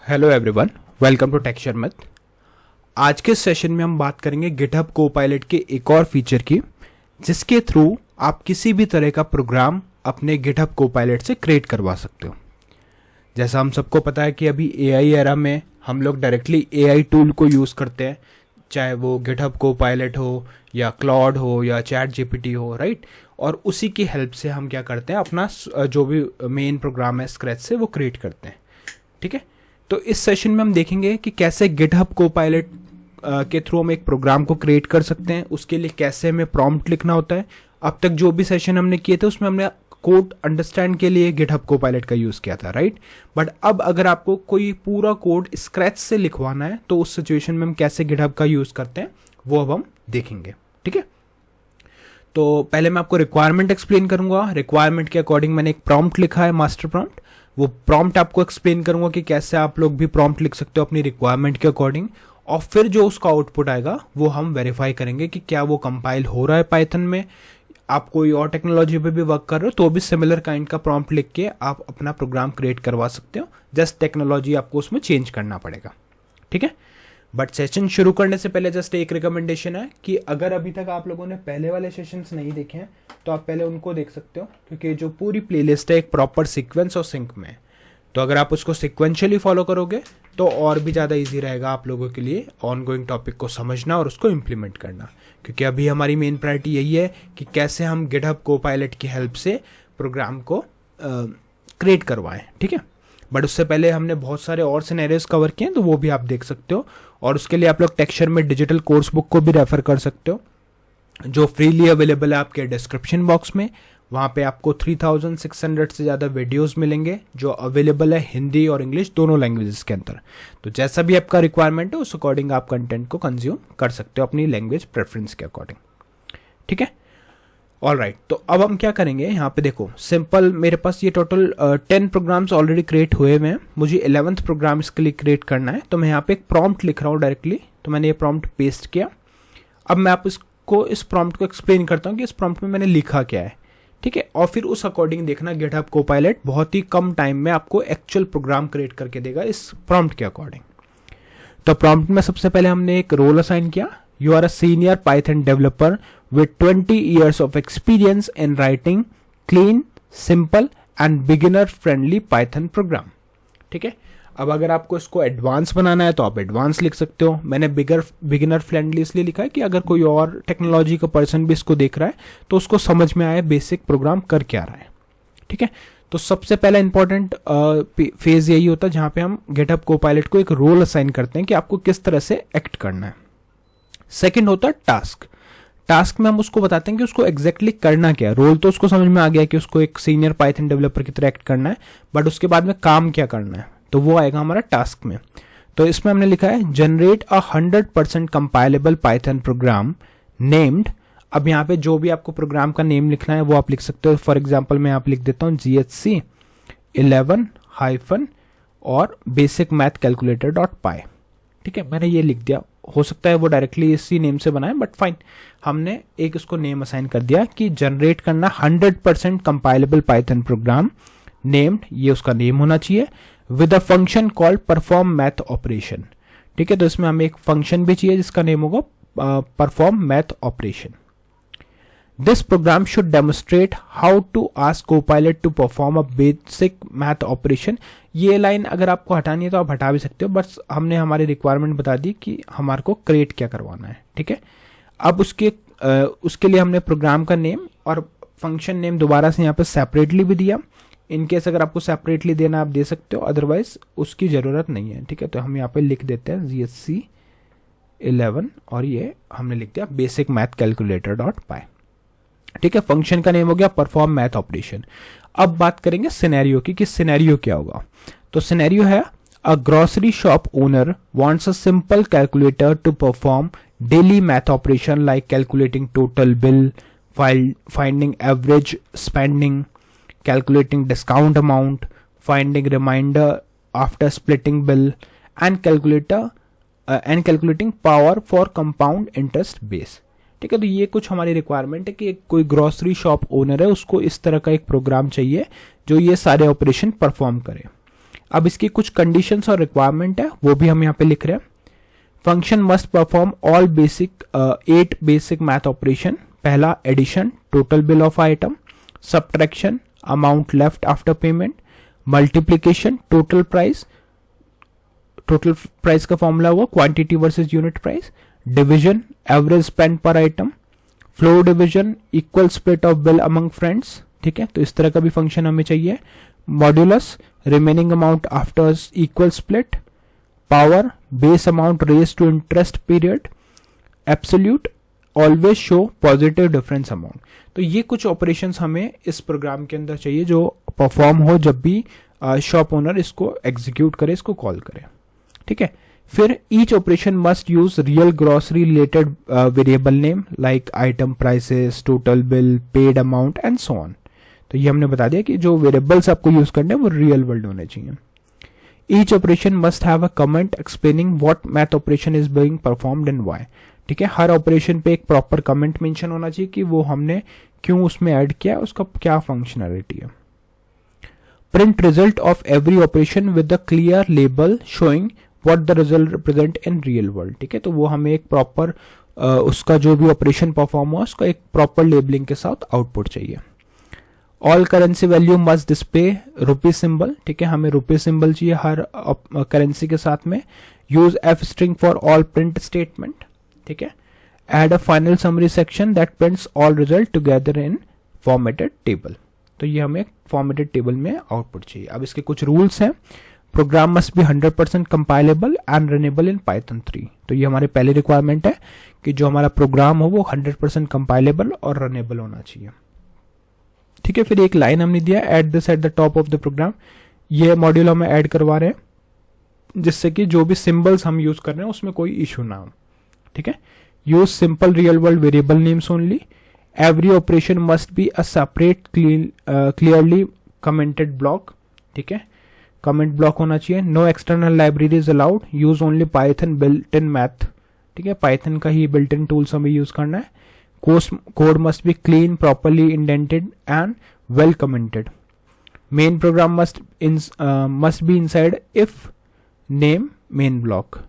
Hello everyone, welcome to texture math. आज के session में हम बात करेंगे गिटहब कोपायलट के एक और फीचर की, जिसके थ्रू आप किसी भी तरह का प्रोग्राम अपने गिटहब कोपायलट से क्रिएट करवा सकते हो। जैसा हम सबको पता है कि अभी एआई एरा में हम लोग डायरेक्टली एआई टूल को यूज़ करते हैं, चाहे वो गिटहब कोपायलट हो या क्लॉड हो या चैट जीपीटी हो, राइट। और उसी की हेल्प से हम क्या करते हैं, अपना जो भी मेन प्रोग्राम है स्क्रैच से वो क्रिएट करते हैं। ठीक है, तो इस सेशन में हम देखेंगे कि कैसे गिटहब कोपायलट के थ्रू हम एक प्रोग्राम को क्रिएट कर सकते हैं, उसके लिए कैसे हमें प्रॉम्प्ट लिखना होता है। अब तक जो भी सेशन हमने किए थे उसमें हमने कोड अंडरस्टैंड के लिए गिटहब कोपायलट का यूज़ किया था, राइट। बट अब अगर आपको कोई पूरा कोड स्क्रैच से लिखवाना है तो उस सिचुएशन में हम कैसे गिटहब का यूज़ करते हैं वो अब हम देखेंगे। ठीक है, तो पहले मैं आपको रिक्वायरमेंट एक्सप्लेन करूंगा। रिक्वायरमेंट के अकॉर्डिंग मैंने एक प्रॉम्प्ट लिखा है, मास्टर प्रॉम्प्ट। वो प्रॉम्प्ट आपको एक्सप्लेन करूंगा कि कैसे आप लोग भी प्रॉम्प्ट लिख सकते हो अपनी रिक्वायरमेंट के अकॉर्डिंग, और फिर जो उसका आउटपुट आएगा वो हम वेरीफाई करेंगे कि क्या वो कंपाइल हो रहा है पाइथन में। आप कोई और टेक्नोलॉजी पे भी वर्क कर रहे हो तो भी सिमिलर काइंड का प्रॉम्प्ट लिख के आप अपना प्रोग्राम क्रिएट करवा सकते हो। जस्ट टेक्नोलॉजी आपको उसमें चेंज करना पड़ेगा। ठीक है, बट सेशन शुरू करने से पहले जस्ट एक रिकमेंडेशन है कि अगर अभी तक आप लोगों ने पहले वाले सेशंस नहीं देखे हैं तो आप पहले उनको देख सकते हो, क्योंकि जो पूरी प्लेलिस्ट है एक प्रॉपर सीक्वेंस और सिंक में है। तो अगर आप उसको सिक्वेंशियली फॉलो करोगे तो और भी ज़्यादा इजी रहेगा आप लोगों के लिए ऑनगोइंग टॉपिक को समझना और उसको इम्प्लीमेंट करना, क्योंकि अभी हमारी मेन प्रायोरिटी यही है कि कैसे हम गिटहब कोपायलट की हेल्प से प्रोग्राम को क्रिएट करवाएं। ठीक है, बट उससे पहले हमने बहुत सारे और सिनेरियोस कवर किए हैं, तो वो भी आप देख सकते हो। और उसके लिए आप लोग टेक्सचर में डिजिटल कोर्स बुक को भी रेफर कर सकते हो, जो फ्रीली अवेलेबल है आपके डिस्क्रिप्शन बॉक्स में। वहाँ पे आपको 3600 से ज़्यादा वीडियोस मिलेंगे जो अवेलेबल है हिंदी और इंग्लिश दोनों लैंग्वेजेस के अंदर। तो जैसा भी आपका रिक्वायरमेंट है उस अकॉर्डिंग आप कंटेंट को कंज्यूम कर सकते हो अपनी लैंग्वेज प्रेफरेंस के अकॉर्डिंग। ठीक है, ऑल राइट। तो अब हम क्या करेंगे, यहाँ पे देखो सिंपल, मेरे पास ये टोटल 10 प्रोग्राम्स ऑलरेडी क्रिएट हुए हुए हैं। मुझे 11th प्रोग्राम इसके लिए क्रिएट करना है, तो मैं यहाँ पे एक प्रॉम्प्ट लिख रहा हूँ डायरेक्टली। तो मैंने ये प्रॉम्प्ट पेस्ट किया। अब मैं आप इस प्रॉम्प्ट को एक्सप्लेन करता हूँ कि इस प्रॉम्प्ट में मैंने लिखा क्या है। ठीक है, और फिर उस अकॉर्डिंग देखना गिटहब कोपायलट बहुत ही कम टाइम में आपको एक्चुअल प्रोग्राम क्रिएट करके देगा इस प्रॉम्प्ट के अकॉर्डिंग। तो प्रॉम्प्ट में सबसे पहले हमने एक रोल असाइन किया, you are a senior Python developer with 20 years of experience in writing clean, simple and beginner friendly Python program। ठीक है, अब अगर आपको इसको एडवांस बनाना है तो आप एडवांस लिख सकते हो। मैंने बिगिनर फ्रेंडली इसलिए लिखा है कि अगर कोई और टेक्नोलॉजी का पर्सन भी इसको देख रहा है तो उसको समझ में आए बेसिक प्रोग्राम कर क्या रहा है। ठीक है, तो सबसे पहला इंपॉर्टेंट फेज यही होता है जहां पे हम गिटहब कोपायलट को एक रोल असाइन करते हैं कि आपको किस तरह से एक्ट करना है। सेकेंड होता है टास्क। टास्क में हम उसको बताते हैं कि उसको एग्जैक्टली करना क्या है। रोल तो उसको समझ में आ गया कि उसको एक सीनियर पाइथन डेवलपर की तरह एक्ट करना है, बट उसके बाद में काम क्या करना है तो वो आएगा हमारा टास्क में। तो इसमें हमने लिखा है generate a 100% compilable Python program named. अब यहाँ पे जो भी आपको प्रोग्राम का नेम लिखना है वो आप लिख सकते हो। फॉर एग्जाम्पल मैं यहाँ पे लिख देता हूँ GHC 11- और बेसिक मैथ कैलकुलेटर .py। ठीक है, मैंने ये लिख दिया। हो सकता है वो डायरेक्टली इसी नेम से बनाए, बट फाइन, हमने एक उसको नेम असाइन कर दिया कि जनरेट करना 100% कंपाइलेबल पाइथन प्रोग्राम नेम्ड, ये उसका नेम होना चाहिए, with a function called perform math operation. ठीक है, तो इसमें हमें एक फंक्शन भी चाहिए जिसका नेम होगा perform math operation. This program should demonstrate how to ask Copilot to perform a basic math operation. ये लाइन अगर आपको हटानी है तो आप हटा भी सकते हो, बस हमने हमारी रिक्वायरमेंट बता दी कि हमारे को क्रिएट क्या करवाना है। ठीक है, अब उसके लिए हमने प्रोग्राम का नेम और फंक्शन नेम दोबारा से यहाँ पे सेपरेटली भी दिया। इनकेस अगर आपको सेपरेटली देना आप दे सकते हो, अदरवाइज उसकी ज़रूरत नहीं है। ठीक है, तो हम यहाँ पे लिख देते हैं GHC 11 और ये हमने लिख दिया बेसिक मैथ कैलकुलेटर .py। ठीक है, फंक्शन का नेम हो गया परफॉर्म मैथ ऑपरेशन। अब बात करेंगे सिनेरियो की कि सिनेरियो क्या होगा। तो सिनेरियो है a grocery shop owner wants a simple calculator to perform daily math operation like calculating total bill, finding average spending, calculating discount amount, finding remainder after splitting bill and calculating power for compound interest base। ठीक है, तो ये कुछ हमारी requirement है कि कोई grocery shop owner है, उसको इस तरह का एक प्रोग्राम चाहिए जो ये सारे ऑपरेशन परफॉर्म करे। अब इसकी कुछ कंडीशंस और रिक्वायरमेंट है, वो भी हम यहाँ पे लिख रहे हैं। Function must perform all basic 8 basic math operation. पहला addition, total bill of item, subtraction, amount left after payment, multiplication, total price का फॉर्मूला हुआ quantity versus unit price, division, average spend per item, floor division, equal split of bill among friends. ठीक है, तो इस तरह का भी function हमें चाहिए। Modulus, remaining amount after equal split, power, base amount raise to interest period, absolute, always show positive difference amount. तो ये कुछ ऑपरेशंस हमें इस प्रोग्राम के अंदर चाहिए जो परफॉर्म हो जब भी शॉप ओनर इसको एग्जीक्यूट करे, इसको कॉल करे। ठीक है, फिर each operation must use real grocery related variable name like item prices, total bill, paid amount and so on. तो ये हमने बता दिया कि जो वेरिएबल्स आपको यूज करने हैं वो रियल वर्ल्ड होने चाहिए। Each operation must have a comment explaining what math operation is being performed and why. ठीक है, हर ऑपरेशन पे एक प्रॉपर कमेंट मेंशन होना चाहिए कि वो हमने क्यों उसमें ऐड किया, उसका क्या फंक्शनैलिटी है। Print result of every operation with the clear label showing what the result represent in real world. ठीक है, तो वो हमें एक प्रॉपर उसका जो भी ऑपरेशन परफॉर्म हुआ उसका एक प्रॉपर लेबलिंग के साथ आउटपुट चाहिए। All currency value must display रुपी सिंबल। ठीक है, हमें रुपी सिंबल चाहिए हर करेंसी के साथ में। Use f string for all print statement. ठीक है, add a final summary section that prints all result together in formatted table. तो ये हमें फॉर्मेटेड टेबल में आउटपुट चाहिए। अब इसके कुछ रूल्स हैं। Program must be 100% compilable and runnable in Python 3। तो ये हमारी पहली रिक्वायरमेंट है कि जो हमारा प्रोग्राम हो वो 100% कंपाइलेबल और रनेबल होना चाहिए। ठीक है, फिर एक लाइन हमने दिया at this at the top of the program. ये मॉड्यूल हम ऐड करवा रहे हैं जिससे कि जो भी सिंबल्स हम यूज कर रहे हैं उसमें कोई इशू ना हो। ठीक है, use simple real world variable names only. Every operation must be a separate clearly commented block. ठीक है, कमेंट ब्लॉक होना चाहिए। No external libraries allowed. Use only Python built in math. ठीक है, पाइथन का ही बिल्ट इन टूल्स हमें use करना है। Code must be clean, properly indented and well commented. Main program must be inside if name main block.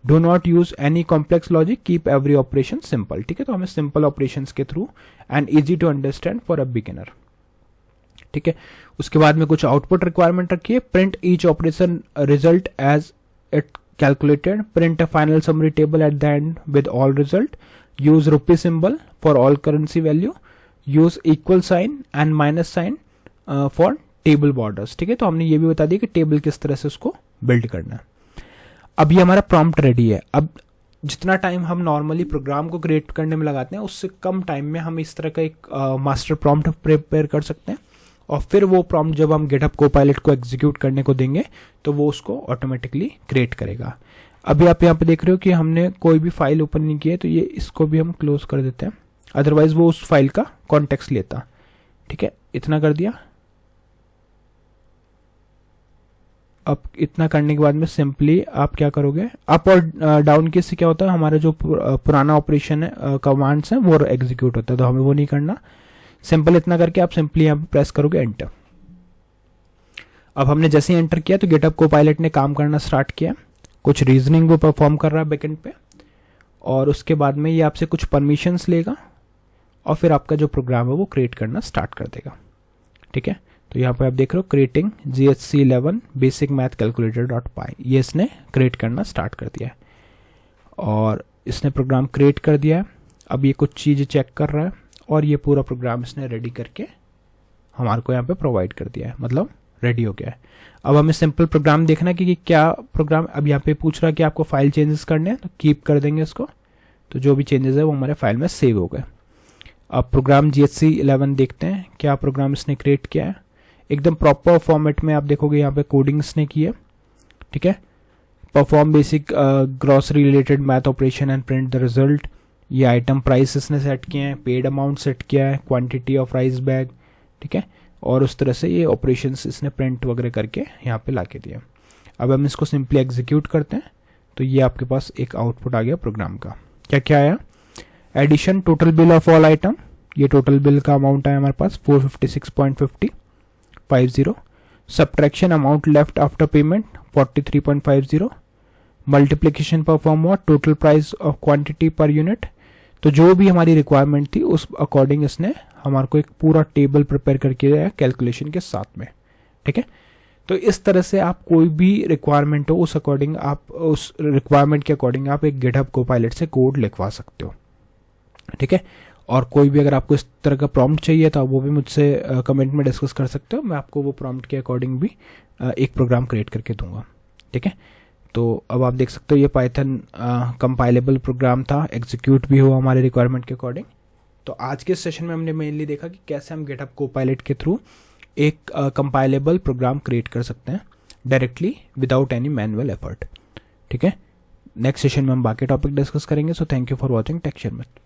Do not use any complex logic. Keep every operation simple. ठीक है, तो हमें simple operations के through and easy to understand for a beginner. ठीक है, उसके बाद में कुछ output requirement रखिए। Print each operation result as it calculated. Print a final summary table at the end with all result. Use rupee symbol for all currency value. Use equal sign and minus sign for table borders. ठीक है, तो हमने ये भी बता दिया कि table किस तरह से उसको बिल्ड करना है। अब ये हमारा प्रॉम्प्ट रेडी है। अब जितना टाइम हम नॉर्मली प्रोग्राम को क्रिएट करने में लगाते हैं उससे कम टाइम में हम इस तरह का एक मास्टर प्रॉम्प्ट प्रिपेयर कर सकते हैं और फिर वो प्रॉम्प्ट जब हम गिटहब कोपायलट को एग्जीक्यूट करने को देंगे तो वो उसको ऑटोमेटिकली क्रिएट करेगा। अभी आप यहाँ पे देख रहे हो कि हमने कोई भी फाइल ओपन नहीं की है, तो ये इसको भी हम क्लोज कर देते हैं, अदरवाइज वो उस फाइल का कॉन्टेक्स्ट लेता। ठीक है, इतना कर दिया। अब इतना करने के बाद में सिंपली आप क्या करोगे, अप और डाउन की से क्या होता है, हमारा जो पुराना ऑपरेशन है कमांड्स है वो एग्जीक्यूट होता है, तो हमें वो नहीं करना। सिंपल इतना करके आप सिंपली यहाँ पे प्रेस करोगे एंटर। अब हमने जैसे ही एंटर किया तो गिटहब कोपायलट ने काम करना स्टार्ट किया। कुछ रीजनिंग वो परफॉर्म कर रहा है बैकएंड पे और उसके बाद में ये आपसे कुछ परमिशंस लेगा और फिर आपका जो प्रोग्राम है वो क्रिएट करना स्टार्ट कर देगा। ठीक है, तो यहाँ पे आप देख रहे हो creating GHC11 basic math calculator dot py, ये इसने क्रिएट करना स्टार्ट कर दिया है और इसने प्रोग्राम क्रिएट कर दिया है। अब ये कुछ चीज़ें चेक कर रहा है और ये पूरा प्रोग्राम इसने रेडी करके हमारे को यहाँ पे प्रोवाइड कर दिया है, मतलब रेडी हो गया है। अब हमें सिंपल प्रोग्राम देखना है कि क्या प्रोग्राम, अब यहाँ पे पूछ रहा है कि आपको फाइल चेंजेस करने हैं, तो कीप कर देंगे इसको। तो जो भी चेंजेस है वो हमारे फाइल में सेव हो गए। अब प्रोग्राम GHC11 देखते हैं क्या प्रोग्राम इसने क्रिएट किया है। एकदम प्रॉपर फॉर्मेट में आप देखोगे यहाँ पे कोडिंग इसने की है। ठीक है, perform basic grocery related math operation and print the result. ये आइटम प्राइस इसने सेट किए हैं, पेड अमाउंट सेट किया है, क्वांटिटी ऑफ राइस बैग। ठीक है, और उस तरह से ये ऑपरेशंस इसने प्रिंट वगैरह करके यहाँ पे ला के दिया। अब हम इसको सिंपली एग्जीक्यूट करते हैं तो ये आपके पास एक आउटपुट आ गया प्रोग्राम का। क्या क्या आया, addition total bill of all item, ये टोटल बिल का अमाउंट आया हमारे पास 456.50। Subtraction amount left after payment 43.50, multiplication perform हुआ, total price of quantity per unit. तो जो भी हमारी रिक्वायरमेंट थी उस अकॉर्डिंग इसने हमारे को एक पूरा टेबल प्रिपेयर करके दिया कैलकुलेशन के साथ में। ठीक है, तो इस तरह से आप कोई भी रिक्वायरमेंट हो उस अकॉर्डिंग आप उस रिक्वायरमेंट के अकॉर्डिंग आप एक गिटहब कोपायलट से कोड लिखवा सकते हो। ठीक है, और कोई भी अगर आपको इस तरह का प्रॉम्प्ट चाहिए तो आप वो भी मुझसे कमेंट में डिस्कस कर सकते हो, मैं आपको वो प्रॉम्प्ट के अकॉर्डिंग भी एक प्रोग्राम क्रिएट करके दूंगा। ठीक है, तो अब आप देख सकते हो ये पाइथन कंपाइलेबल प्रोग्राम था, एग्जीक्यूट भी हुआ हमारे रिक्वायरमेंट के अकॉर्डिंग। तो आज के सेशन में हमने मेनली देखा कि कैसे हम गिटहब कोपायलट के थ्रू एक कंपाइलेबल प्रोग्राम क्रिएट कर सकते हैं directly without any manual effort. ठीक है, नेक्स्ट सेशन में हम बाकी टॉपिक डिस्कस करेंगे। So thank you for watching tech share meth.